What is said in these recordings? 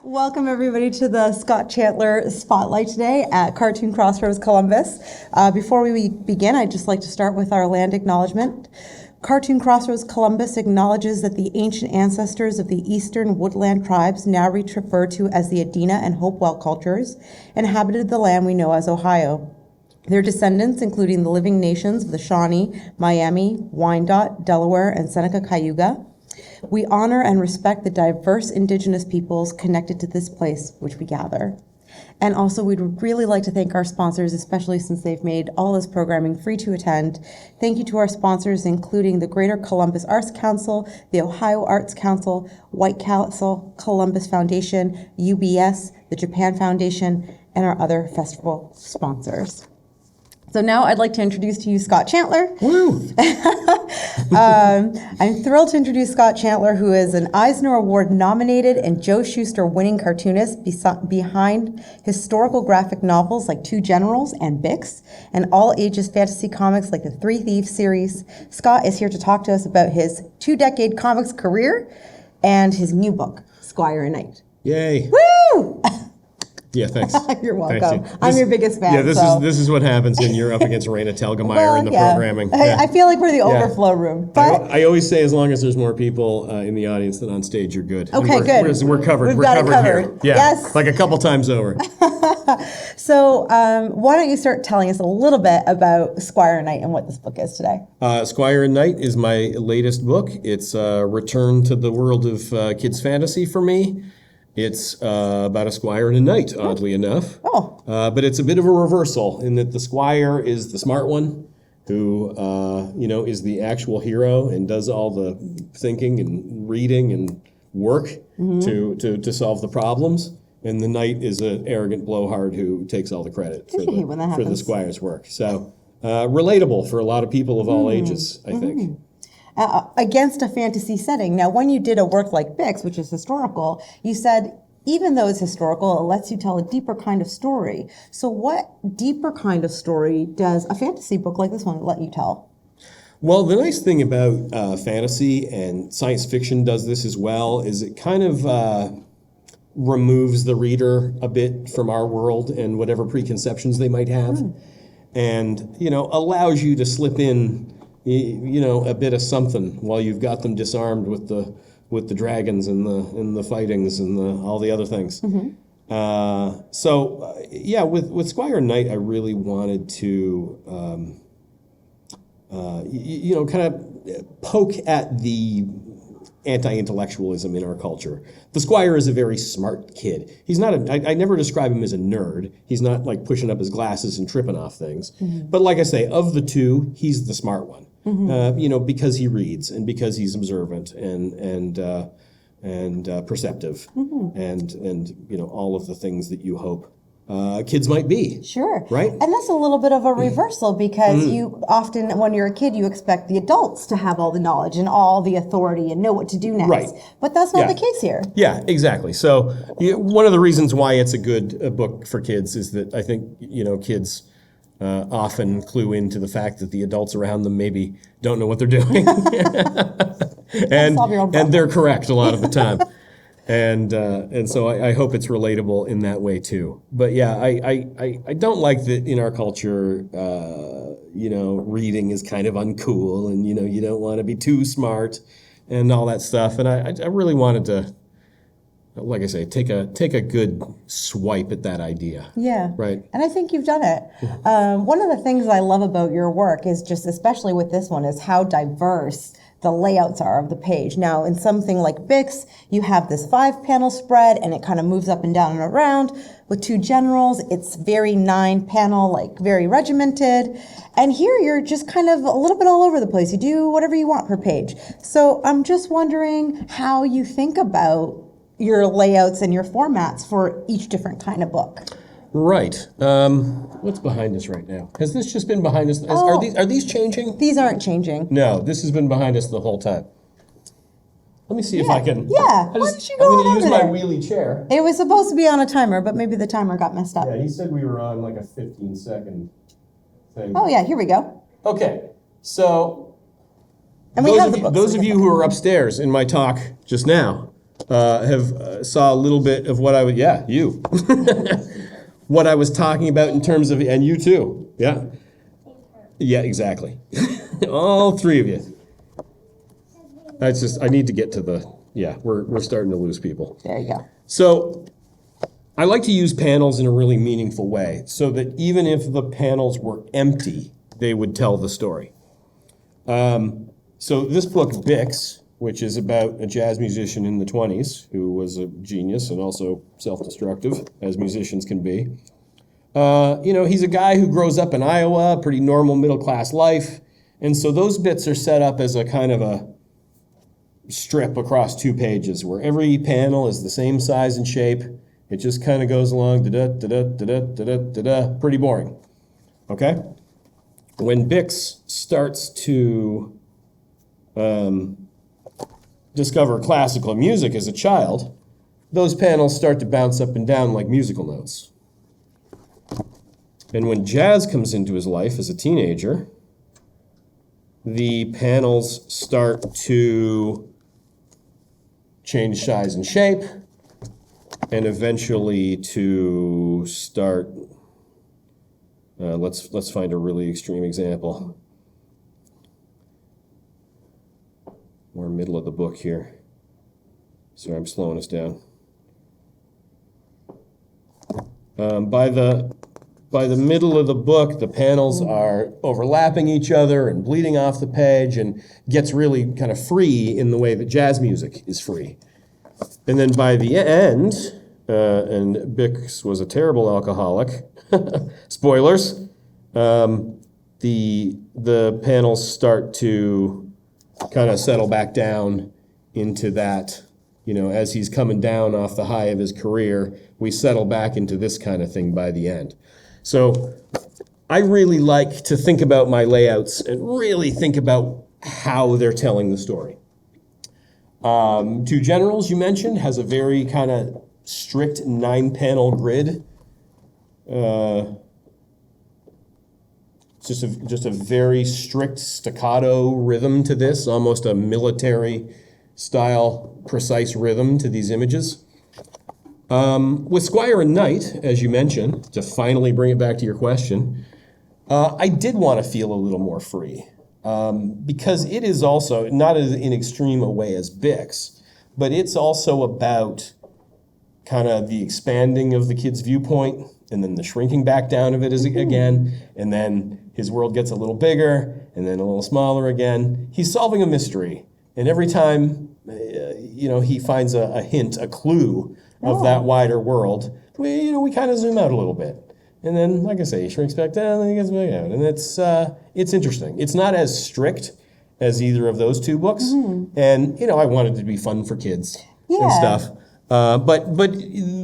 Welcome everybody to the Scott Chantler Spotlight today at Cartoon Crossroads Columbus. Before we begin, I'd just like to start with our land acknowledgement. Cartoon Crossroads Columbus acknowledges that the ancient ancestors of the eastern woodland tribes, now referred to as the Adena and Hopewell cultures, inhabited the land we know as Ohio. Their descendants, including the living nations of the Shawnee, Miami, Wyandotte, Delaware, and Seneca Cayuga. We honor and respect the diverse Indigenous peoples connected to this place which we gather. And also, we'd really like to thank our sponsors, especially since they've made all this programming free to attend. Thank you to our sponsors, including the Greater Columbus Arts Council, the Ohio Arts Council, White Castle Columbus Foundation, UBS, the Japan Foundation, and our other festival sponsors. So now I'd like to introduce to you Scott Chantler. Woo! I'm thrilled to introduce Scott Chantler, who is an Eisner Award nominated and Joe Shuster winning cartoonist behind historical graphic novels like Two Generals and Bix, and all ages fantasy comics like the Thieves series. Scott is here to talk to us about his 2-decade comics career and his new book, Squire Knight. Yay! Woo! Yeah, thanks. You're welcome. Thanks. I'm your biggest fan. Yeah, this is what happens when you're up against Raina Telgemeier in the programming. Yeah. I feel like we're the overflow room. But I always say, as long as there's more people in the audience than on stage, you're good. Okay, good. We're covered. We're covered here. Yeah, yes. like a couple times over. So why don't you start telling us a little bit about Squire Knight and what this book is today? Squire Knight is my latest book. It's a return to the world of kids' fantasy for me. It's about a squire and a knight, oddly enough. Oh. But it's a bit of a reversal in that the squire is the smart one who, is the actual hero and does all the thinking and reading and work to solve the problems. And the knight is an arrogant blowhard who takes all the credit for the squire's work. So relatable for a lot of people of all ages, I think. Against a fantasy setting. Now, when you did a work like Bix, which is historical, you said even though it's historical, it lets you tell a deeper kind of story. So what deeper kind of story does a fantasy book like this one let you tell? Well, the nice thing about fantasy, and science fiction does this as well, is it kind of removes the reader a bit from our world and whatever preconceptions they might have, and allows you to slip in a bit of something while you've got them disarmed with the dragons and the fightings and all the other things. With Squire Knight, I really wanted to kind of poke at the anti-intellectualism in our culture. The squire is a very smart kid. He's not I never describe him as a nerd. He's not like pushing up his glasses and tripping off things. But like I say, of the two, he's the smart one. Because he reads and because he's observant and perceptive and all of the things that you hope kids might be. Sure. Right? And that's a little bit of a reversal because you often, when you're a kid, you expect the adults to have all the knowledge and all the authority and know what to do next. Right. But that's not the case here. Yeah, exactly. So one of the reasons why it's a good book for kids is that I think, kids often clue into the fact that the adults around them maybe don't know what they're doing. and they're correct a lot of the time. And so I hope it's relatable in that way too. But yeah, I don't like that in our culture, reading is kind of uncool and, you don't want to be too smart and all that stuff. And I really wanted to, like I say, take a good swipe at that idea. Yeah. Right. And I think you've done it. One of the things I love about your work is just, especially with this one, is how diverse the layouts are of the page. Now, in something like Bix, you have this 5-panel spread and it kind of moves up and down and around. With Two Generals, it's very 9-panel, like very regimented. And here you're just kind of a little bit all over the place. You do whatever you want per page. So I'm just wondering how you think about your layouts and your formats for each different kind of book. Right. What's behind us right now? Has this just been behind us? Are these changing? These aren't changing. No, this has been behind us the whole time. Let me see if I can. Yeah, why don't you go I'm going to use my there? wheelie chair. It was supposed to be on a timer, but maybe the timer got messed up. Yeah, he said we were on like a 15-second thing. Oh yeah, here we go. Okay, so And we have the books. those of you who are upstairs in my talk just now, saw a little bit of what I would, yeah, you, what I was talking about in terms of, and you too, yeah. Yeah, exactly. All three of you. I need to get to we're starting to lose people. There you go. So I like to use panels in a really meaningful way so that even if the panels were empty, they would tell the story. So this book, Bix, which is about a jazz musician in the 20s who was a genius and also self-destructive, as musicians can be. He's a guy who grows up in Iowa, pretty normal middle-class life. And so those bits are set up as a kind of a strip across 2 pages where every panel is the same size and shape. It just kind of goes along, da-da-da-da-da-da-da-da-da, pretty boring. Okay? When Bix starts to discover classical music as a child, those panels start to bounce up and down like musical notes. And when jazz comes into his life as a teenager, the panels start to change size and shape, and eventually to start, let's find a really extreme example. We're middle of the book here. Sorry, I'm slowing us down. By the middle of the book, the panels are overlapping each other and bleeding off the page and gets really kind of free in the way that jazz music is free. And then by the end, and Bix was a terrible alcoholic, spoilers, the panels start to kind of settle back down into that, as he's coming down off the high of his career, we settle back into this kind of thing by the end. So I really like to think about my layouts and really think about how they're telling the story. Two Generals, you mentioned, has a very kind of strict 9-panel grid. It's just a very strict staccato rhythm to this, almost a military style, precise rhythm to these images. With Squire Knight, as you mentioned, to finally bring it back to your question, I did want to feel a little more free. Because it is also, not as in extreme a way as Bix, but it's also about kind of the expanding of the kid's viewpoint and then the shrinking back down of it again, and then his world gets a little bigger and then a little smaller again. He's solving a mystery, and every time he finds a hint, a clue of that wider world, we kind of zoom out a little bit. And then, like I say, he shrinks back down, and he gets back out. And it's interesting. It's not as strict as either of those two books. Mm-hmm. And, I wanted it to be fun for kids and stuff. But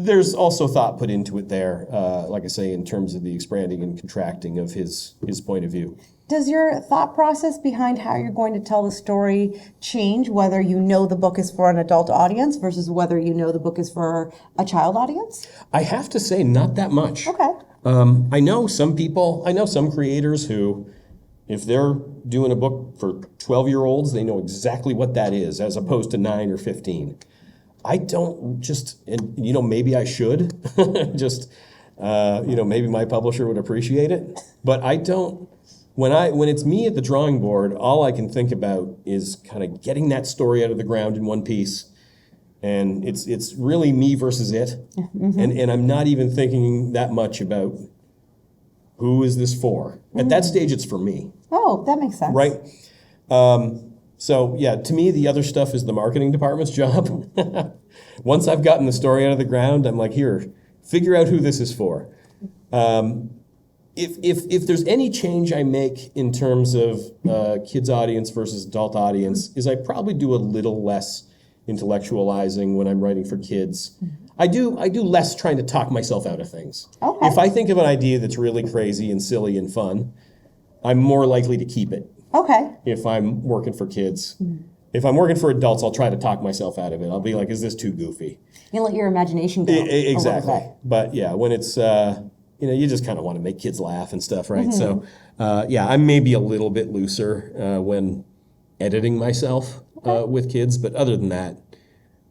there's also thought put into it there, like I say, in terms of the expanding and contracting of his point of view. Does your thought process behind how you're going to tell the story change, whether you know the book is for an adult audience versus whether you know the book is for a child audience? I have to say, not that much. Okay. I know some creators who, if they're doing a book for 12-year-olds, they know exactly what that is, as opposed to 9 or 15. I don't maybe I should, maybe my publisher would appreciate it, but I don't. When it's me at the drawing board, all I can think about is kind of getting that story out of the ground in one piece. And it's really me versus it. Mm-hmm. And I'm not even thinking that much about who is this for. Mm-hmm. At that stage, it's for me. Oh, that makes sense. Right? So, to me, the other stuff is the marketing department's job. Once I've gotten the story out of the ground, I'm like, here, figure out who this is for. If there's any change I make in terms of kids' audience versus adult audience, is I probably do a little less intellectualizing when I'm writing for kids. I do less trying to talk myself out of things. Okay. If I think of an idea that's really crazy and silly and fun, I'm more likely to keep it. Okay. If I'm working for kids. If I'm working for adults, I'll try to talk myself out of it. I'll be like, is this too goofy? You let your imagination go. Exactly. But when it's, you just kind of want to make kids laugh and stuff, right? Mm-hmm. So, I'm maybe a little bit looser when editing myself with kids. But other than that,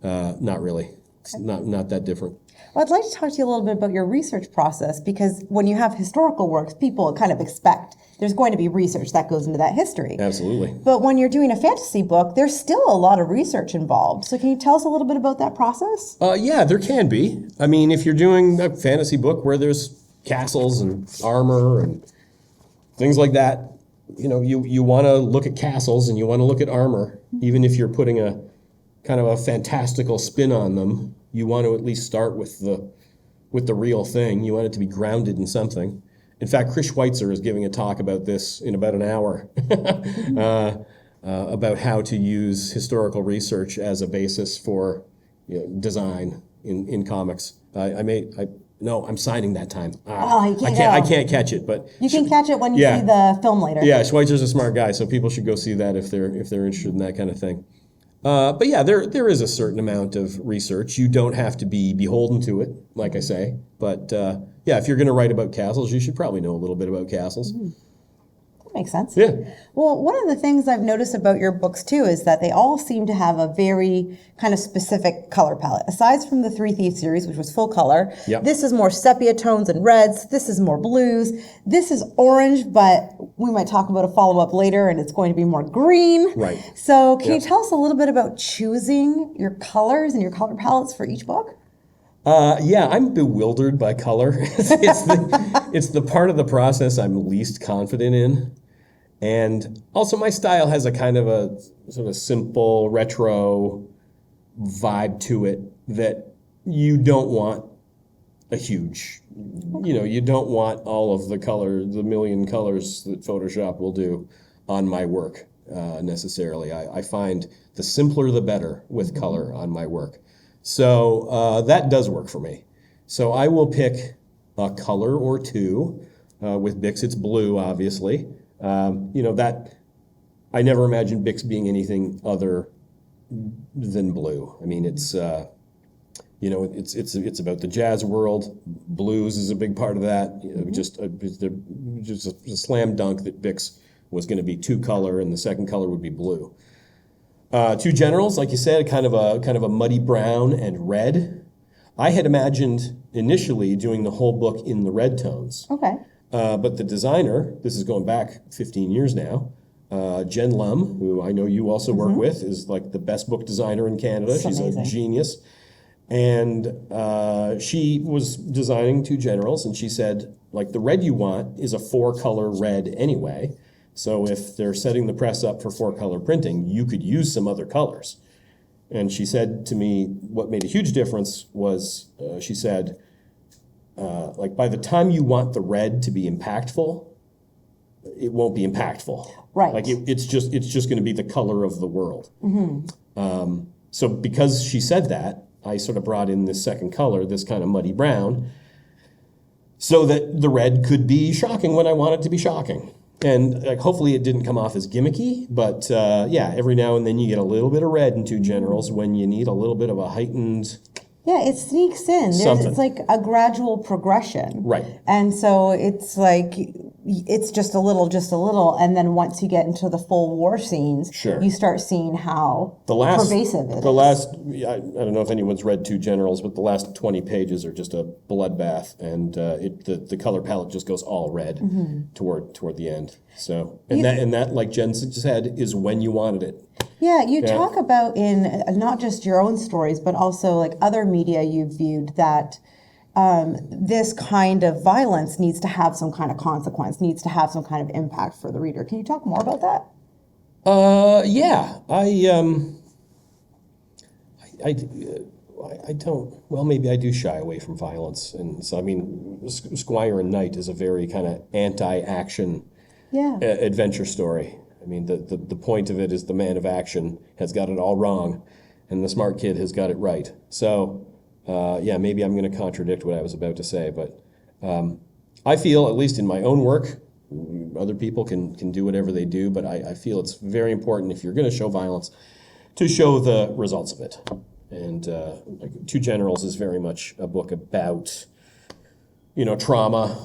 Not really. It's not that different. Well, I'd like to talk to you a little bit about your research process, because when you have historical works, people kind of expect there's going to be research that goes into that history. Absolutely. But when you're doing a fantasy book, there's still a lot of research involved. So can you tell us a little bit about that process? Yeah, there can be. I mean, if you're doing a fantasy book where there's castles and armor and things like that, you want to look at castles and you want to look at armor, even if you're putting a kind of a fantastical spin on them. You want to at least start with the real thing. You want it to be grounded in something. In fact, Chris Schweitzer is giving a talk about this in about an hour, about how to use historical research as a basis for design in comics. I'm signing that time. I can't catch it, but you can catch it when you see the film later. Yeah, Schweitzer's a smart guy, so people should go see that if they're interested in that kind of thing. But yeah, there is a certain amount of research. You don't have to be beholden to it, like I say. But yeah, if you're going to write about castles, you should probably know a little bit about castles. Mm-hmm. That makes sense. Yeah. Well, one of the things I've noticed about your books too is that they all seem to have a very kind of specific color palette. Aside from the Three Thieves series, which was full color, Yep. This is more sepia tones and reds. This is more blues. This is orange, but we might talk about a follow-up later, and it's going to be more green. Right. So can you tell us a little bit about choosing your colors and your color palettes for each book? Yeah, I'm bewildered by color. It's the part of the process I'm least confident in. And also my style has a kind of a sort of simple retro vibe to it that you don't want a huge, you don't want all of the million colors that Photoshop will do on my work necessarily. I find the simpler the better with color on my work. So that does work for me. So I will pick a color or two. With Bix, it's blue, obviously. That I never imagined Bix being anything other than blue. I mean, it's about the jazz world. Blues is a big part of that. Just a slam dunk that Bix was going to be two color, and the second color would be blue. Two generals, like you said, kind of a muddy brown and red. I had imagined initially doing the whole book in the red tones. Okay. But the designer, this is going back 15 years now, Jen Lum, who I know you also work with, is like the best book designer in Canada. She's amazing. A genius. And she was designing two generals, and she said, like, the red you want is a 4-color red anyway. So if they're setting the press up for 4-color printing, you could use some other colors. And she said to me, what made a huge difference was, she said, like, by the time you want the red to be impactful, it won't be impactful. Right. Like it's just going to be the color of the world. So because she said that, I sort of brought in this second color, this kind of muddy brown, so that the red could be shocking when I want it to be shocking. And like, hopefully it didn't come off as gimmicky, but yeah, every now and then you get a little bit of red in two generals when you need a little bit of a heightened. Yeah, it sneaks in. It's like a gradual progression. Right. And so it's like, it's just a little, and then once you get into the full war scenes, Sure. you start seeing how pervasive it is. I don't know if anyone's read Two Generals, but the last 20 pages are just a bloodbath, and the color palette just goes all red toward the end. So, and that, like Jen said, is when you wanted it. Yeah, you talk about in not just your own stories, but also like other media you've viewed that this kind of violence needs to have some kind of consequence, needs to have some kind of impact for the reader. Can you talk more about that? Yeah, I don't. Well, maybe I do shy away from violence, and so I mean, Squire Knight is a very kind of anti-action adventure story. I mean, the point of it is the man of action has got it all wrong, and the smart kid has got it right. So, yeah, maybe I'm going to contradict what I was about to say, but I feel, at least in my own work, other people can do whatever they do, but I feel it's very important, if you're going to show violence, to show the results of it. And like Two Generals is very much a book about, trauma.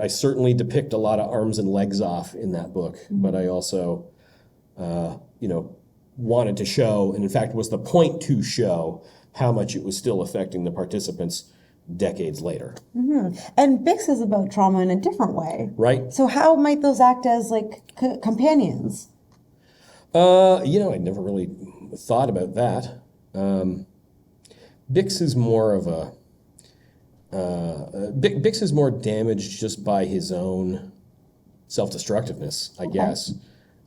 I certainly depict a lot of arms and legs off in that book, but I also, wanted to show, and in fact was the point to show how much it was still affecting the participants decades later. And Bix is about trauma in a different way. Right. So how might those act as like companions? I never really thought about that. Bix is more of a Bix is more damaged just by his own self-destructiveness, I guess.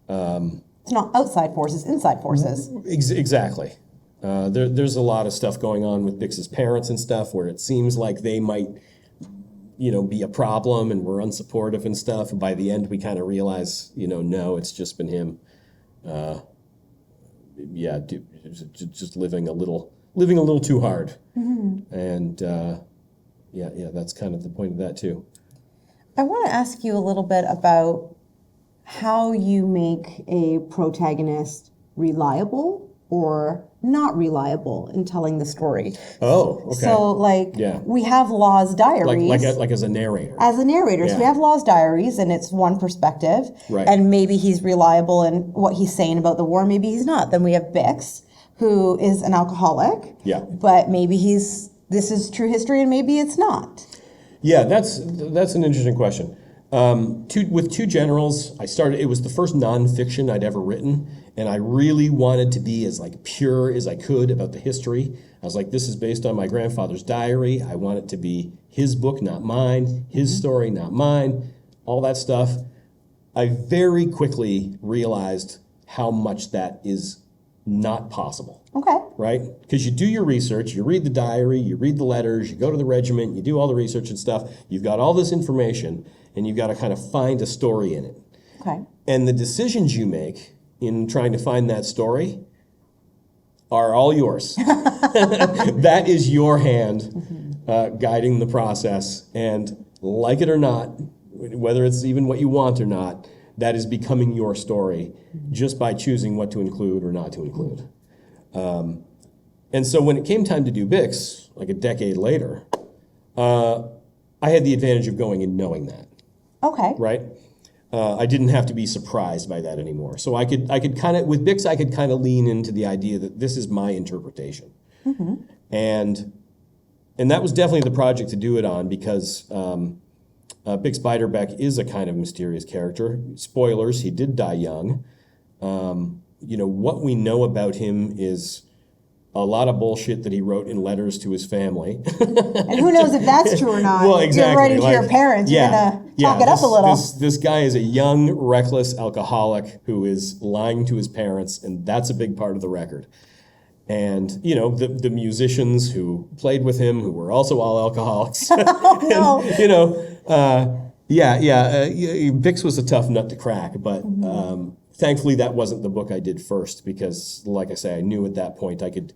It's not outside forces, inside forces. Exactly. There's a lot of stuff going on with Bix's parents and stuff where it seems like they might, be a problem and we're unsupportive and stuff. And by the end, we kind of realize, no, it's just been him. Just living a little too hard. And that's kind of the point of that too. I want to ask you a little bit about how you make a protagonist reliable or not reliable in telling the story. Oh, okay. So, we have Law's diaries. Like as a narrator. As a narrator. So we have Law's diaries, and it's one perspective. Right. And maybe he's reliable in what he's saying about the war, maybe he's not. Then we have Bix, who is an alcoholic. Yeah. But maybe this is true history, and maybe it's not. Yeah, that's an interesting question. With Two Generals, it was the first nonfiction I'd ever written, and I really wanted to be as pure as I could about the history. I was like, this is based on my grandfather's diary. I want it to be his book, not mine, his story, not mine, all that stuff. I very quickly realized how much that is not possible. Okay. Right? Because you do your research, you read the diary, you read the letters, you go to the regiment, you do all the research and stuff. You've got all this information, and you've got to kind of find a story in it. Okay. And the decisions you make in trying to find that story are all yours. That is your hand guiding the process. And like it or not, whether it's even what you want or not, that is becoming your story just by choosing what to include or not to include. And so when it came time to do Bix, like a decade later, I had the advantage of going and knowing that. Okay. Right? I didn't have to be surprised by that anymore. So I could kind of, with Bix, I could kind of lean into the idea that this is my interpretation. And that was definitely the project to do it on because Bix Beiderbecke is a kind of mysterious character. Spoilers, he did die young. What we know about him is a lot of bullshit that he wrote in letters to his family. And who knows if that's true or not. Well, exactly. You're writing to your parents, you're going to talk it up a little. This guy is a young, reckless alcoholic who is lying to his parents, and that's a big part of the record. And, the musicians who played with him, who were also all alcoholics. Oh, no. Bix was a tough nut to crack, but thankfully that wasn't the book I did first because, like I say, I knew at that point I could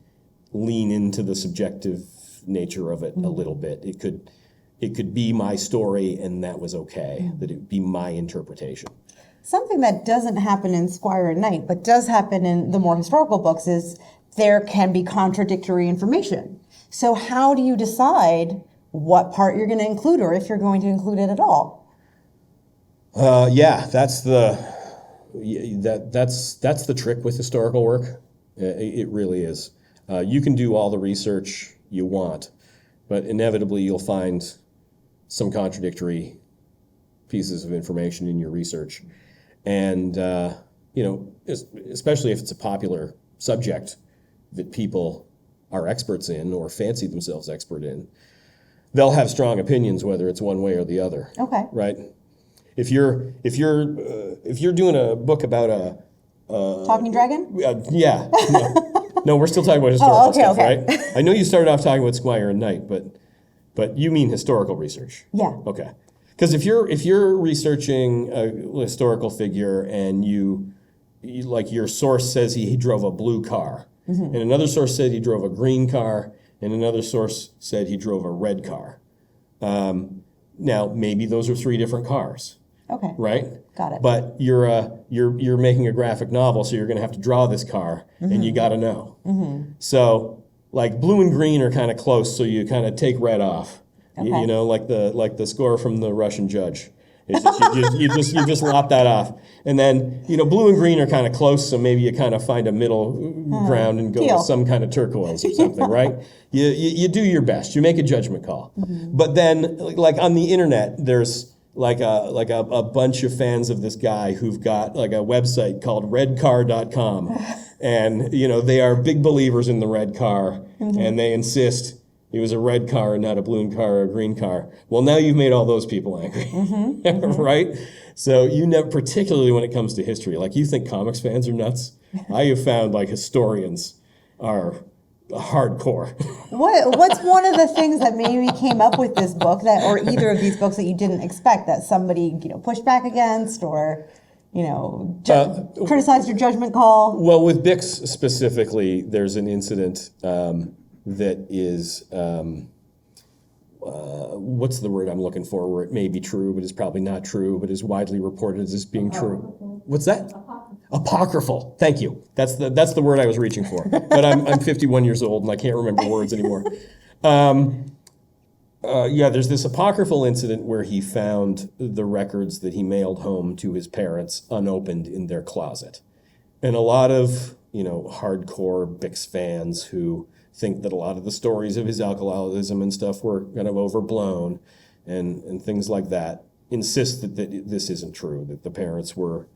lean into the subjective nature of it a little bit. It could be my story, and that was okay. That it would be my interpretation. Something that doesn't happen in Squire Knight, but does happen in the more historical books, is there can be contradictory information. So how do you decide what part you're going to include, or if you're going to include it at all? That's the trick with historical work. It really is. You can do all the research you want, but inevitably you'll find some contradictory pieces of information in your research. And, especially if it's a popular subject that people are experts in or fancy themselves expert in, they'll have strong opinions whether it's one way or the other. Okay. Right? If you're doing a book about a Talking dragon? Yeah. No, we're still talking about historical stuff, okay. right? I know you started off talking about Squire Knight, but you mean historical research. Yeah. Okay. Because if you're researching a historical figure and you like your source says he drove a blue car, and another source said he drove a green car, and another source said he drove a red car. Now maybe those are three different cars. Okay. Right? Got it. But you're making a graphic novel, so you're going to have to draw this car, and you got to know. So like blue and green are kind of close, so you kind of take red off. Okay. Like the score from The Russian Judge, It's just, you just lop that off. And then, blue and green are kind of close, so maybe you kind of find a middle ground and go teal. with some kind of turquoise or something, right? You do your best. You make a judgment call. But then, like on the internet, there's like a bunch of fans of this guy who've got like a website called redcar.com. And, they are big believers in the red car, and they insist it was a red car and not a blue car or a green car. Well, now you've made all those people angry, right? So you never, particularly when it comes to history, like you think comics fans are nuts. I have found like historians are hardcore. What's one of the things that maybe came up with this book or either of these books that you didn't expect that somebody pushed back against or criticized your judgment call? Well, with Bix specifically, there's an incident that is, what's the word I'm looking for, where it may be true, but is probably not true, but is widely reported as being true. What's that? Apocryphal. Thank you. That's the word I was reaching for. But I'm 51 years old and I can't remember words anymore. There's this apocryphal incident where he found the records that he mailed home to his parents unopened in their closet. And a lot of, hardcore Bix fans who think that a lot of the stories of his alcoholism and stuff were kind of overblown and things like that insist that this isn't true, that the parents were,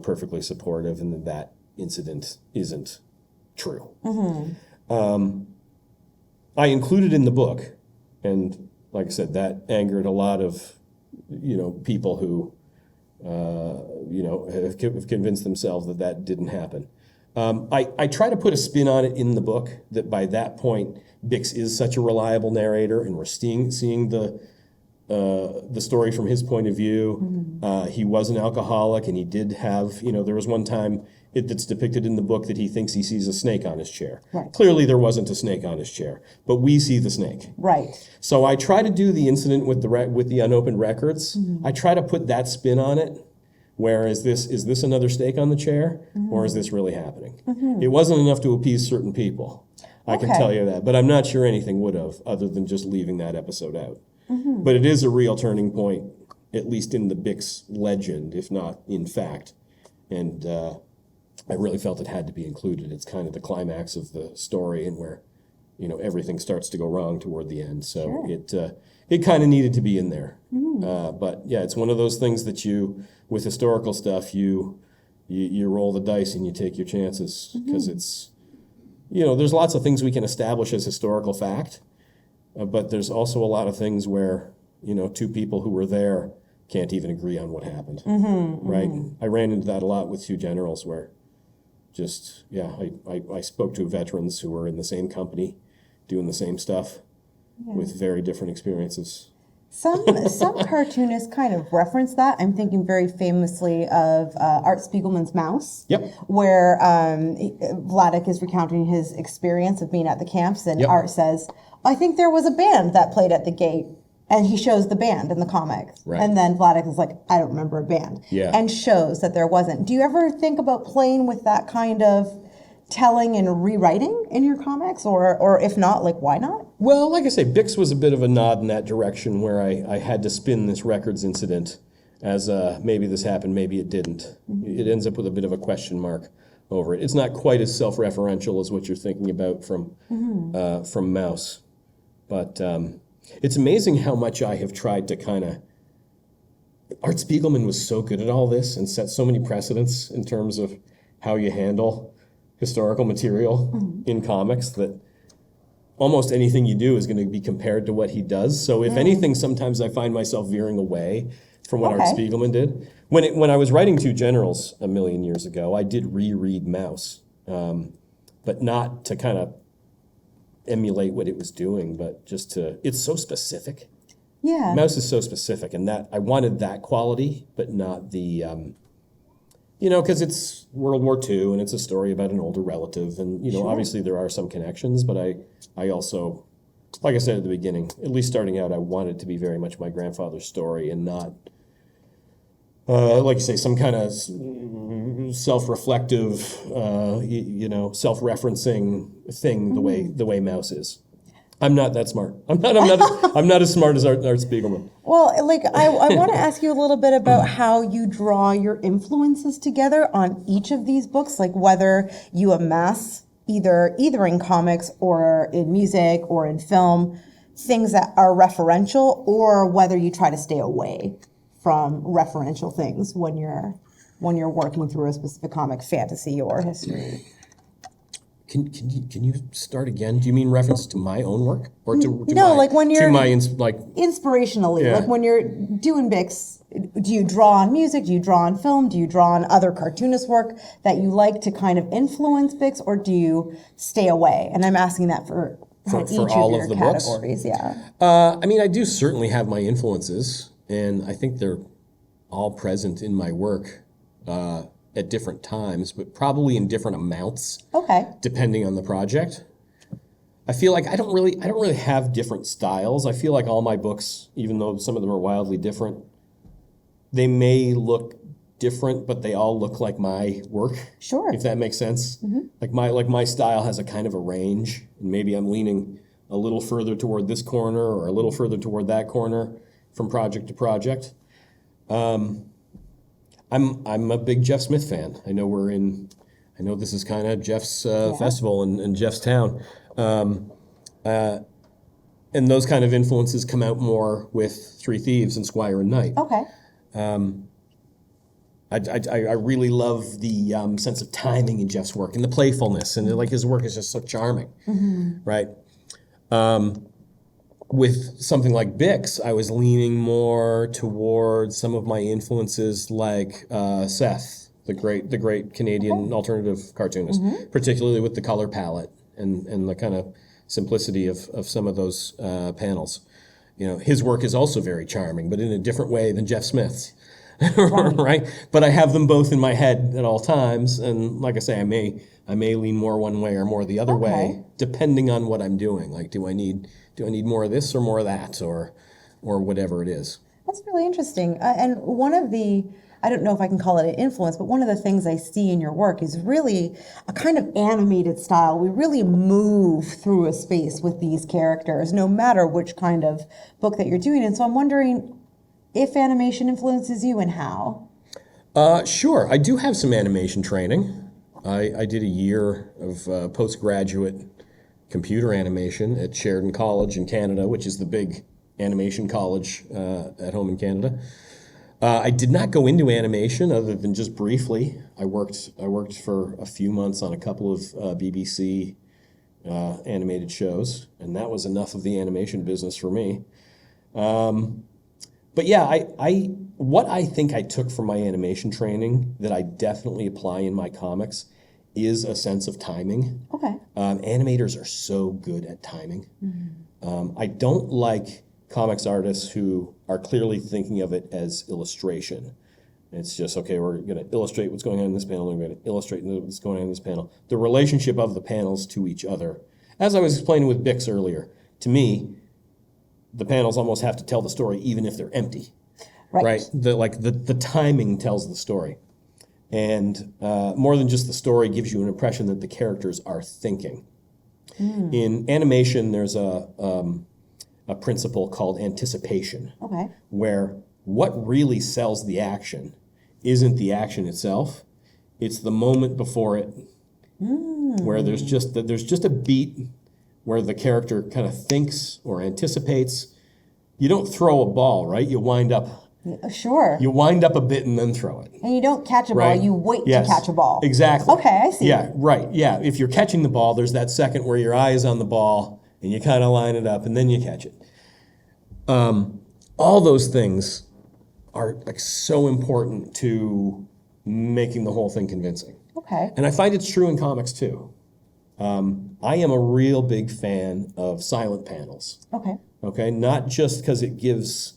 perfectly supportive and that incident isn't true. I included in the book, and like I said, that angered a lot of, people who, have convinced themselves that didn't happen. I try to put a spin on it in the book that by that point, Bix is such a reliable narrator, and we're seeing the story from his point of view. He was an alcoholic, and he did have, there was one time that's depicted in the book that he thinks he sees a snake on his chair. Right. Clearly, there wasn't a snake on his chair, but we see the snake. Right. So I try to do the incident with the unopened records. I try to put that spin on it. Where is this another stake on the chair, or is this really happening? It wasn't enough to appease certain people, I can tell you that. But I'm not sure anything would have, other than just leaving that episode out. But it is a real turning point, at least in the Bix legend, if not in fact. And I really felt it had to be included. It's kind of the climax of the story, and where everything starts to go wrong toward the end. So it kind of needed to be in there. But yeah, it's one of those things that with historical stuff, you roll the dice and you take your chances, because it's, there's lots of things we can establish as historical fact, but there's also a lot of things where, two people who were there can't even agree on what happened, right? I ran into that a lot with two generals where I spoke to veterans who were in the same company doing the same stuff with very different experiences. Some cartoonists kind of reference that. I'm thinking very famously of Art Spiegelman's Mouse, where Vladek is recounting his experience of being at the camps, and Art says, I think there was a band that played at the gate, and he shows the band in the comics. Right. And then Vladek is like, I don't remember a band, and shows that there wasn't. Do you ever think about playing with that kind of telling and rewriting in your comics, or if not, like, why not? Well, like I say, Bix was a bit of a nod in that direction, where I had to spin this records incident as maybe this happened, maybe it didn't. It ends up with a bit of a question mark over it. It's not quite as self-referential as what you're thinking about from Mouse, but it's amazing how much I have tried to kind of. Art Spiegelman was so good at all this and set so many precedents in terms of how you handle historical material in comics, that almost anything you do is going to be compared to what he does. So if anything, sometimes I find myself veering away from what Art Spiegelman did. When I was writing Two Generals a million years ago, I did reread Mouse, but not to kind of emulate what it was doing, but just it's so specific. Yeah. Mouse is so specific, and that I wanted that quality, but not the... because it's World War II, and it's a story about an older relative, and, obviously there are some connections, but I also, like I said at the beginning, at least starting out, I wanted it to be very much my grandfather's story, and not, like you say, some kind of self-reflective, self-referencing thing the way Mouse is. I'm not that smart. I'm not as smart as Art Spiegelman. Well, like I want to ask you a little bit about how you draw your influences together on each of these books, like whether you amass either in comics or in music or in film things that are referential, or whether you try to stay away from referential things when you're working through a specific comic, fantasy or history. Can you start again? Do you mean reference to my own work, or to No, my, like when you're to my inspirationally, Yeah. like when you're doing Bix, do you draw on music? Do you draw on film? Do you draw on other cartoonist work that you like to kind of influence Bix, or do you stay away? And I'm asking that for each all of your of the books? categories. Yeah. I mean, I do certainly have my influences, and I think they're all present in my work at different times, but probably in different amounts. Okay. Depending on the project. I feel like I don't really have different styles. I feel like all my books, even though some of them are wildly different, they may look different, but they all look like my work. Sure. If that makes sense. Like my style has a kind of a range, and maybe I'm leaning a little further toward this corner or a little further toward that corner from project to project. I'm a big Jeff Smith fan. I know this is kind of Jeff's festival and Jeff's town. And those kind of influences come out more with Three Thieves and Squire Knight. Okay. I really love the sense of timing in Jeff's work and the playfulness, and like his work is just so charming, right? With something like Bix, I was leaning more towards some of my influences, like Seth, the great Canadian alternative cartoonist, particularly with the color palette and the kind of simplicity of some of those panels. You know, his work is also very charming, but in a different way than Jeff Smith's, right? But I have them both in my head at all times, and like I say, I may lean more one way or more the other way, depending on what I'm doing. Like, do I need more of this or more of that, or whatever it is? That's really interesting. And one of the, I don't know if I can call it an influence, but one of the things I see in your work is really a kind of animated style. We really move through a space with these characters, no matter which kind of book that you're doing. And so I'm wondering if animation influences you and how. Sure. I do have some animation training. I did a year of postgraduate computer animation at Sheridan College in Canada, which is the big animation college at home in Canada. I did not go into animation other than just briefly. I worked for a few months on a couple of BBC animated shows, and that was enough of the animation business for me. But yeah, what I think I took from my animation training that I definitely apply in my comics is a sense of timing. Okay. Animators are so good at timing. I don't like comics artists who are clearly thinking of it as illustration. It's just, okay, we're going to illustrate what's going on in this panel, and we're going to illustrate what's going on in this panel. The relationship of the panels to each other. As I was explaining with Bix earlier, to me, the panels almost have to tell the story even if they're empty. Right? The timing tells the story. And more than just the story gives you an impression that the characters are thinking. In animation, there's a principle called anticipation, where what really sells the action isn't the action itself; it's the moment before it, where there's just a beat where the character kind of thinks or anticipates. You don't throw a ball, right? You wind up. Sure. You wind up a bit and then throw it. And you don't catch a ball, you wait to catch a ball. Exactly. Okay, I see. Yeah, right. Yeah, if you're catching the ball, there's that second where your eye is on the ball and you kind of line it up and then you catch it. All those things are like so important to making the whole thing convincing. Okay. And I find it's true in comics too. I am a real big fan of silent panels. Okay, not just because it gives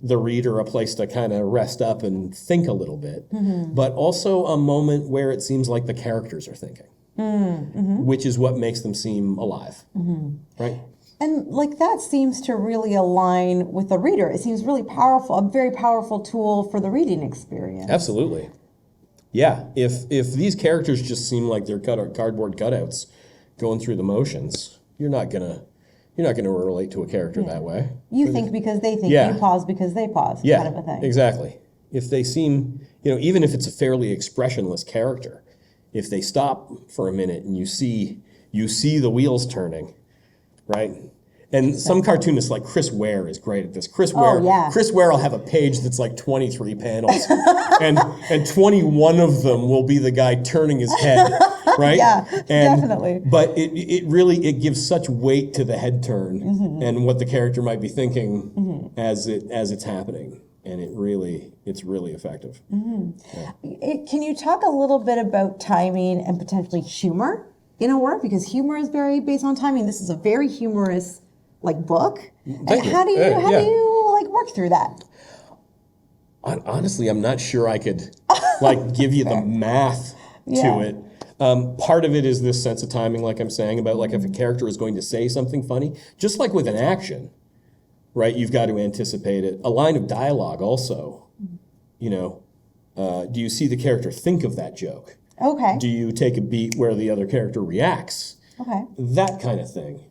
the reader a place to kind of rest up and think a little bit, but also a moment where it seems like the characters are thinking, which is what makes them seem alive, right? And like that seems to really align with the reader. It seems really powerful, a very powerful tool for the reading experience. Absolutely. Yeah, if these characters just seem like they're cardboard cutouts going through the motions, you're not gonna You're not going to relate to a character that way. You think because they think, Yeah. you pause because they pause, Yeah, kind of a thing. exactly. If they seem, even if it's a fairly expressionless character, if they stop for a minute and you see the wheels turning, right? And some cartoonists like Chris Ware is great at this. Chris Ware will have a page that's like 23 panels, and 21 of them will be the guy turning his head, right? Yeah, definitely. But it really gives such weight to the head turn and what the character might be thinking as it's happening, and it's really effective. Can you talk a little bit about timing and potentially humor in a work? Because humor is very based on timing. This is a very humorous book. Thank you. How do you work through that? Honestly, I'm not sure I could give you the math to it. Part of it is this sense of timing, like I'm saying, about if a character is going to say something funny, just like with an action, right? You've got to anticipate it. A line of dialogue also, do you see the character think of that joke? Okay. Do you take a beat where the other character reacts? Okay. That kind of thing.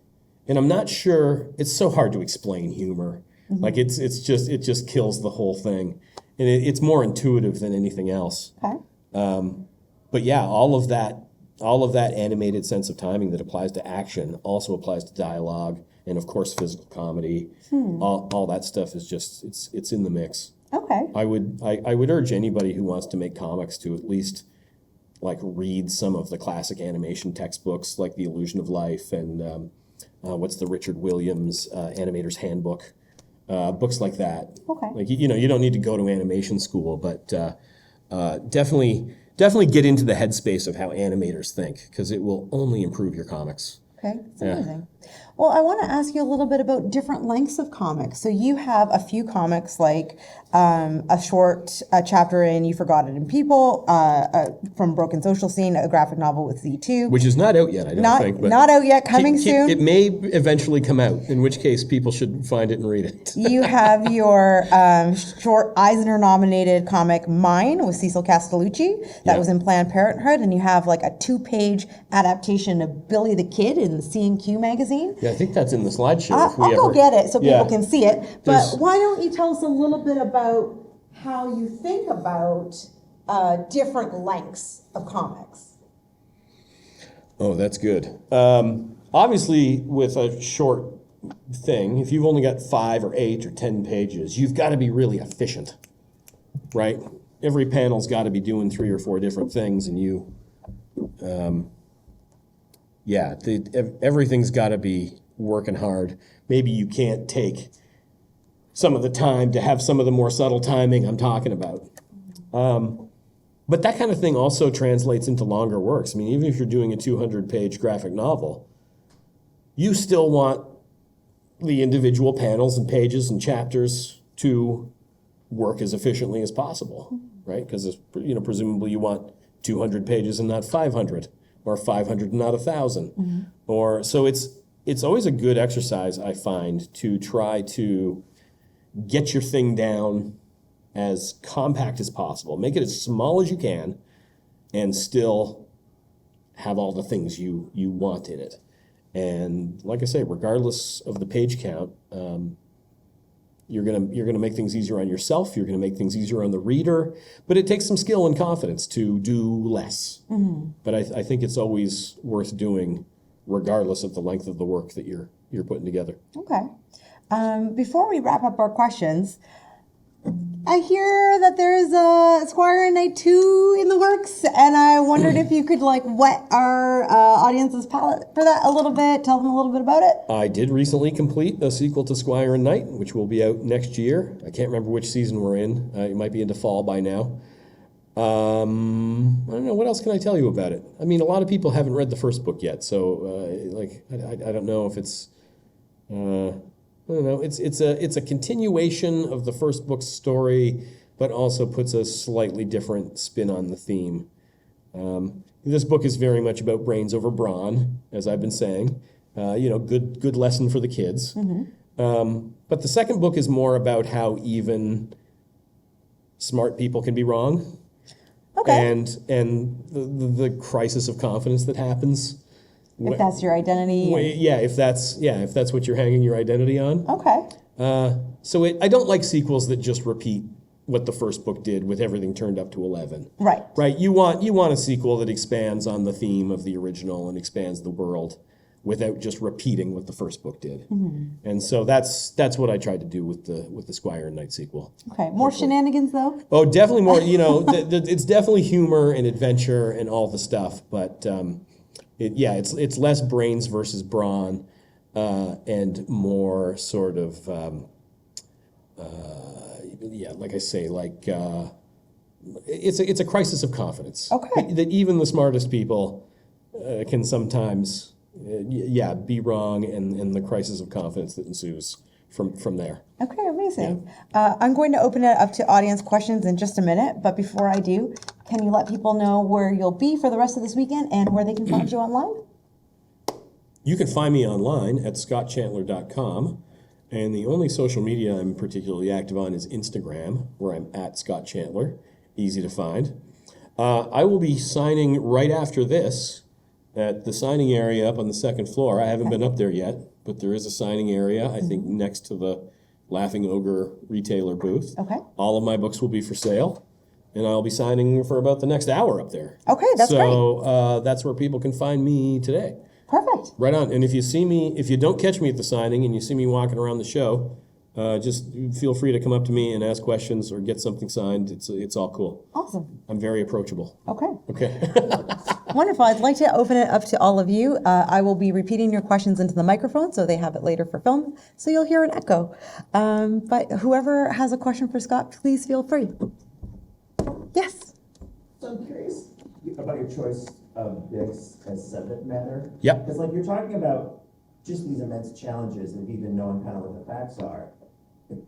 And I'm not sure, it's so hard to explain humor. It just kills the whole thing. And it's more intuitive than anything else. Okay. But yeah, all of that animated sense of timing that applies to action also applies to dialogue and of course physical comedy. All that stuff is just it's in the mix. Okay. I would urge anybody who wants to make comics to at least read some of the classic animation textbooks like The Illusion of Life and what's the Richard Williams Animator's Handbook, books like that. Okay. You don't need to go to animation school, but definitely get into the headspace of how animators think, because it will only improve your comics. Okay, that's amazing. Well, I want to ask you a little bit about different lengths of comics. So you have a few comics like a short chapter in You Forgot It in People, from Broken Social Scene, a graphic novel with Z2. Which is not out yet, I don't think. But not out yet, coming soon. It may eventually come out, in which case people should find it and read it. You have your short Eisner-nominated comic Mine with Cecil Castellucci that was in Planned Parenthood, and you have a 2-page adaptation of Billy the Kid in the C&Q magazine. Yeah, I think that's in the slideshow. I'll go get it so people can see it. But why don't you tell us a little bit about how you think about different lengths of comics? Oh, that's good. Obviously, with a short thing, if you've only got 5 or 8 or 10 pages, you've got to be really efficient, right? Every panel's got to be doing 3 or 4 different things, and everything's got to be working hard. Maybe you can't take some of the time to have some of the more subtle timing I'm talking about. But that kind of thing also translates into longer works. I mean, even if you're doing a 200-page graphic novel, you still want the individual panels and pages and chapters to work as efficiently as possible, right? Because presumably you want 200 pages and not 500, or 500 and not 1,000, or so it's always a good exercise, I find, to try to get your thing down as compact as possible. Make it as small as you can and still have all the things you want in it. And like I say, regardless of the page count, you're gonna make things easier on yourself. You're gonna make things easier on the reader. But it takes some skill and confidence to do less. But I think it's always worth doing, regardless of the length of the work that you're putting together. Okay. Before we wrap up our questions, I hear that there's a Squire Knight 2 in the works, and I wondered if you could whet our audience's palate for that a little bit, tell them a little bit about it. I did recently complete a sequel to Squire Knight, which will be out next year. I can't remember which season we're in. It might be into fall by now. I don't know, what else can I tell you about it? I mean, a lot of people haven't read the first book yet, so I don't know if it's I don't know. It's a continuation of the first book's story, but also puts a slightly different spin on the theme. This book is very much about brains over brawn, as I've been saying. Good lesson for the kids. But the second book is more about how even smart people can be wrong. Okay. And the crisis of confidence that happens If that's your identity. If that's what you're hanging your identity on. Okay. So I don't like sequels that just repeat what the first book did with everything turned up to 11. Right. Right. You want a sequel that expands on the theme of the original and expands the world without just repeating what the first book did. And so that's what I tried to do with the Squire Knight sequel. Okay. More shenanigans though? Oh, definitely more. It's definitely humor and adventure and all the stuff, but it's less brains versus brawn, and more sort of like I say, it's a crisis of confidence. Okay. That even the smartest people can sometimes be wrong, and the crisis of confidence that ensues from there. Okay, amazing. I'm going to open it up to audience questions in just a minute, but before I do, can you let people know where you'll be for the rest of this weekend and where they can find you online? You can find me online at scottchantler.com, and the only social media I'm particularly active on is Instagram, where I'm at Scott Chantler, easy to find. I will be signing right after this at the signing area up on the second floor. I haven't been up there yet, but there is a signing area, I think, next to the Laughing Ogre retailer booth. Okay. All of my books will be for sale, and I'll be signing for about the next hour up there. Okay, that's great. So that's where people can find me today. Perfect. Right on. And if you don't catch me at the signing and you see me walking around the show, just feel free to come up to me and ask questions or get something signed. It's all cool. Awesome. I'm very approachable. Okay. Okay. Wonderful. I'd like to open it up to all of you. I will be repeating your questions into the microphone so they have it later for film, so you'll hear an echo. But whoever has a question for Scott, please feel free. Yes. So I'm curious about your choice of books as subject matter. Yep. Because you're talking about just these immense challenges and even knowing kind of what the facts are.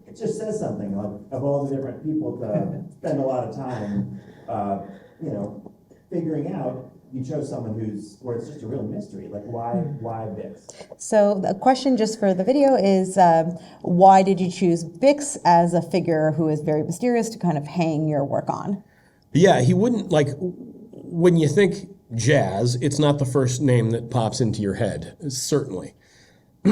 It just says something of all the different people to spend a lot of time, figuring out. You chose someone where it's just a real mystery. Why Bix? So the question just for the video is, why did you choose Bix as a figure who is very mysterious to kind of hang your work on? Yeah, he wouldn't, when you think jazz, it's not the first name that pops into your head, certainly. I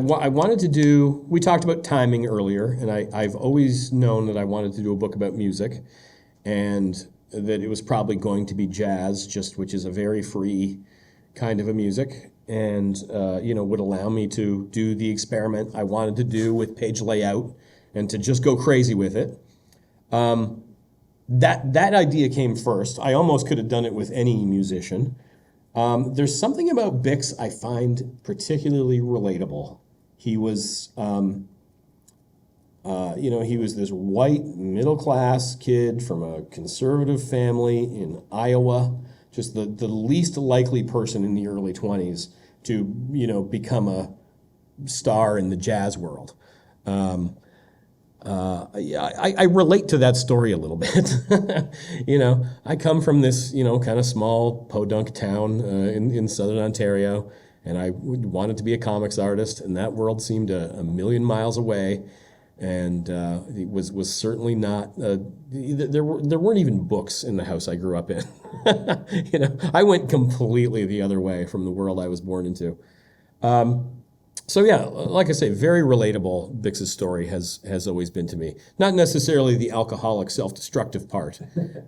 wanted to do, we talked about timing earlier, and I've always known that I wanted to do a book about music, and that it was probably going to be jazz, which is a very free kind of a music, and would allow me to do the experiment I wanted to do with page layout and to just go crazy with it. That idea came first. I almost could have done it with any musician. There's something about Bix I find particularly relatable. He was, he was this white middle-class kid from a conservative family in Iowa, just the least likely person in the early 20s to, become a star in the jazz world. I relate to that story a little bit. I come from this, kind of small podunk town in southern Ontario, and I wanted to be a comics artist, and that world seemed a million miles away, and it was certainly not. There weren't even books in the house I grew up in. I went completely the other way from the world I was born into. So yeah, like I say, very relatable. Bix's story has always been to me. Not necessarily the alcoholic, self-destructive part,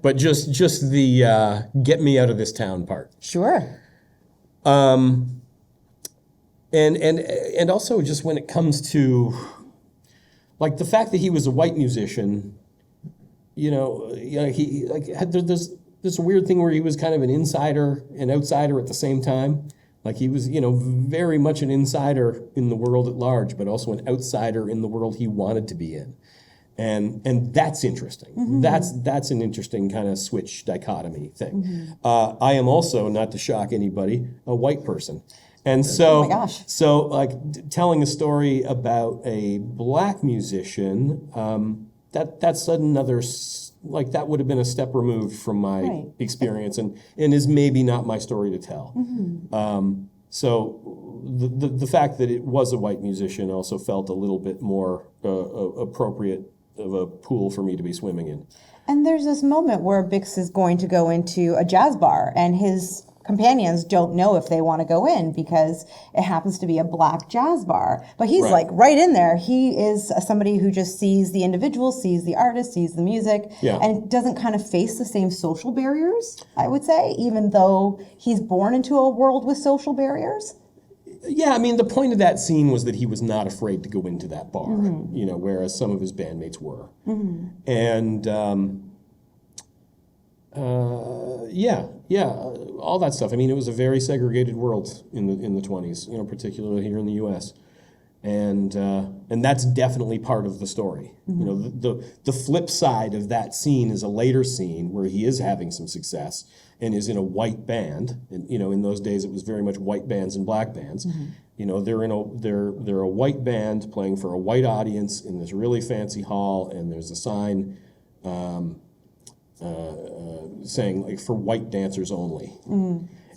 but just the get me out of this town part. Sure. And also just when it comes to the fact that he was a white musician, there's this weird thing where he was kind of an insider and outsider at the same time. He was, very much an insider in the world at large, but also an outsider in the world he wanted to be in. And that's interesting. Mm-hmm. That's an interesting kind of switch dichotomy thing. Mm-hmm. I am also, not to shock anybody, a white person. And so, oh my gosh. Telling a story about a black musician, that's another, that would have been a step removed from my experience and is maybe not my story to tell. Mm-hmm. So the fact that it was a white musician also felt a little bit more appropriate of a pool for me to be swimming in. And there's this moment where Bix is going to go into a jazz bar, and his companions don't know if they want to go in because it happens to be a black jazz bar. But he's Right. like right in there. He is somebody who just sees the individual, sees the artist, sees the music, Yeah. and doesn't kind of face the same social barriers, I would say, even though he's born into a world with social barriers. Yeah, I mean, the point of that scene was that he was not afraid to go into that bar, whereas some of his bandmates were. And all that stuff. I mean, it was a very segregated world in the 20s, particularly here in the U.S. And that's definitely part of the story. The flip side of that scene is a later scene where he is having some success and is in a white band. And in those days it was very much white bands and black bands. They're a white band playing for a white audience in this really fancy hall, and there's a sign saying like for white dancers only.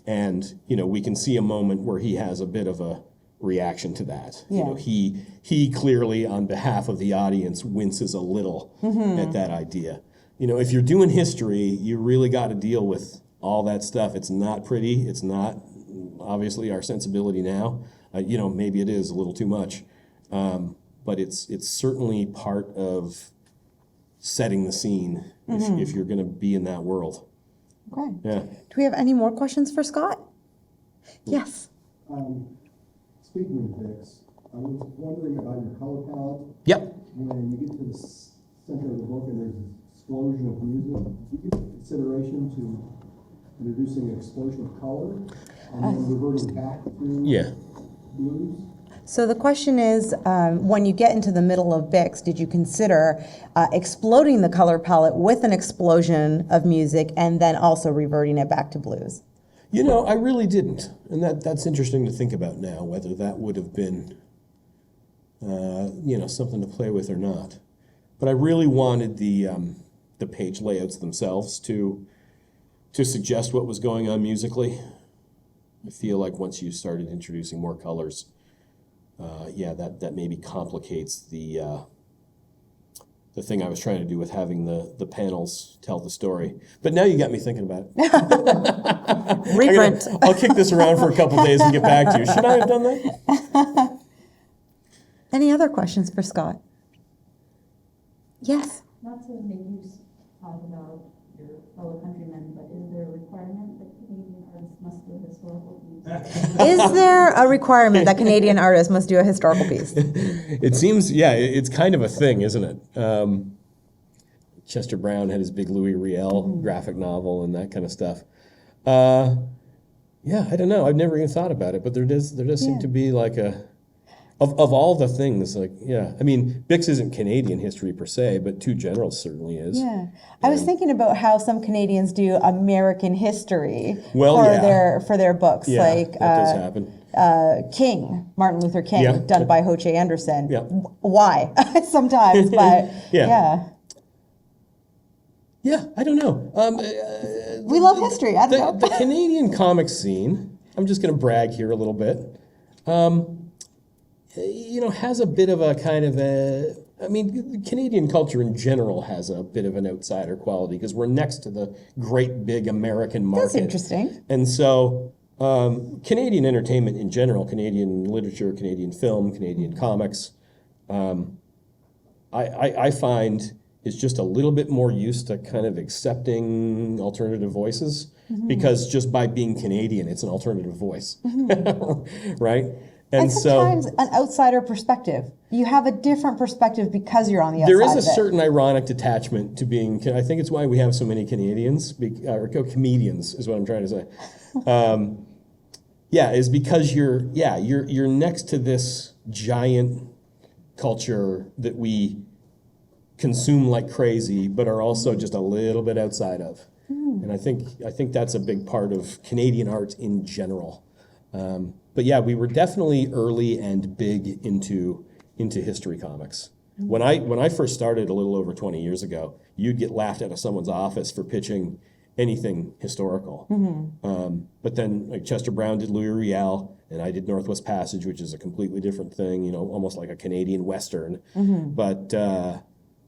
And we can see a moment where he has a bit of a reaction to that. Yeah. He clearly, on behalf of the audience, winces a little at that idea. If you're doing history, you really got to deal with all that stuff. It's not pretty. It's not obviously our sensibility now. Maybe it is a little too much, but it's certainly part of setting the scene if you're going to be in that world. Okay. Yeah. Do we have any more questions for Scott? Yes. Speaking of Bix, I was wondering about your color palette. Yep. When you get to the center of the book and there's an explosion of music, do you give consideration to introducing an explosion of color and then reverting back to blues? So the question is, when you get into the middle of Bix, did you consider exploding the color palette with an explosion of music and then also reverting it back to blues? I really didn't, and that's interesting to think about now, whether that would have been, something to play with or not. But I really wanted the page layouts themselves to suggest what was going on musically. I feel like once you started introducing more colors, that maybe complicates the thing I was trying to do with having the panels tell the story. But now you got me thinking about it. Reprint. I'll kick this around for a couple days and get back to you. Should I have done that? Any other questions for Scott? Yes. Not to make you talk about your fellow countrymen, but is there a requirement that Canadian artists must do a historical piece? Is there a requirement that Canadian artists must do a historical piece? It seems, it's kind of a thing, isn't it? Chester Brown had his big Louis Riel graphic novel and that kind of stuff. I don't know. I've never even thought about it, but there does seem to be like of all the things, I mean, Bix isn't Canadian history per se, but Two Generals certainly is. Yeah. I was thinking about how some Canadians do American history Well, for their books, Yeah, like that does happen. King, Martin Luther King, Yeah. done by Ho Che Anderson. Yeah. Why? Sometimes, but Yeah, I don't know. We love history. I don't know. The Canadian comic scene, I'm just going to brag here a little bit, has a bit of a kind of Canadian culture in general has a bit of an outsider quality because we're next to the great big American market. That's interesting. And so Canadian entertainment in general, Canadian literature, Canadian film, Canadian comics, I find is just a little bit more used to kind of accepting alternative voices because just by being Canadian, it's an alternative voice, right? And sometimes an outsider perspective. You have a different perspective because you're on the outside there is a of it. certain ironic detachment to being. I think it's why we have so many Canadians, or comedians, is what I'm trying to say. Is because you're next to this giant culture that we consume like crazy, but are also just a little bit outside of. And I think that's a big part of Canadian art in general. But we were definitely early and big into history comics. When I first started a little over 20 years ago, you'd get laughed out of someone's office for pitching anything historical. But then like Chester Brown did Louis Riel, and I did Northwest Passage, which is a completely different thing, almost like a Canadian Western. But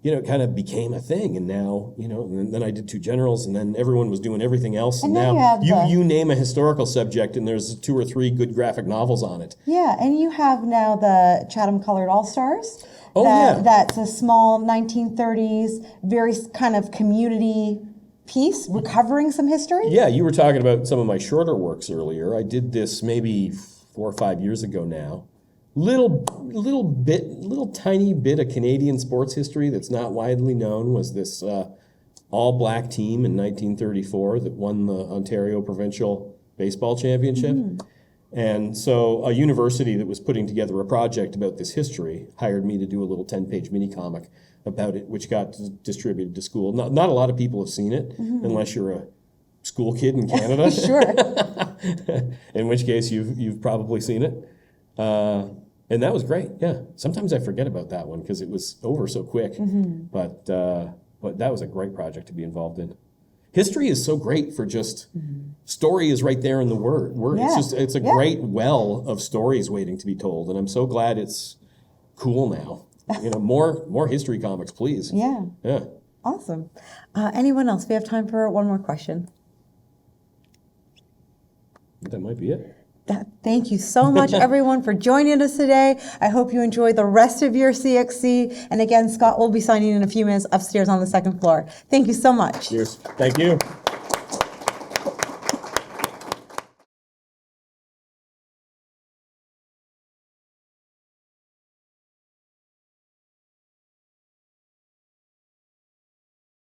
it kind of became a thing. And now, and then I did 2 generals, and then everyone was doing everything else. And And now now you have you name a historical subject, and there's 2 or 3 good graphic novels on it. Yeah, and you have now the Chatham Colored All-Stars. Oh, yeah. That's a small 1930s, very kind of community piece, recovering some history. Yeah, you were talking about some of my shorter works earlier. I did this maybe 4 or 5 years ago now. Little tiny bit of Canadian sports history that's not widely known was this all-black team in 1934 that won the Ontario Provincial Baseball Championship. And so a university that was putting together a project about this history hired me to do a little 10-page mini-comic about it, which got distributed to school. Not a lot of people have seen it, unless you're a school kid in Canada. Sure. In which case you've probably seen it. And that was great, yeah. Sometimes I forget about that one because it was over so quick. But that was a great project to be involved in. History is so great for just, story is right there in the word. Yeah. It's a great well of stories waiting to be told. And I'm so glad it's cool now. More history comics, please. Yeah. Yeah. Awesome. Anyone else? We have time for one more question. That might be it. Thank you so much, everyone, for joining us today. I hope you enjoy the rest of your CXC. And again, Scott will be signing in a few minutes upstairs on the 2nd floor. Thank you so much. Cheers. Thank you.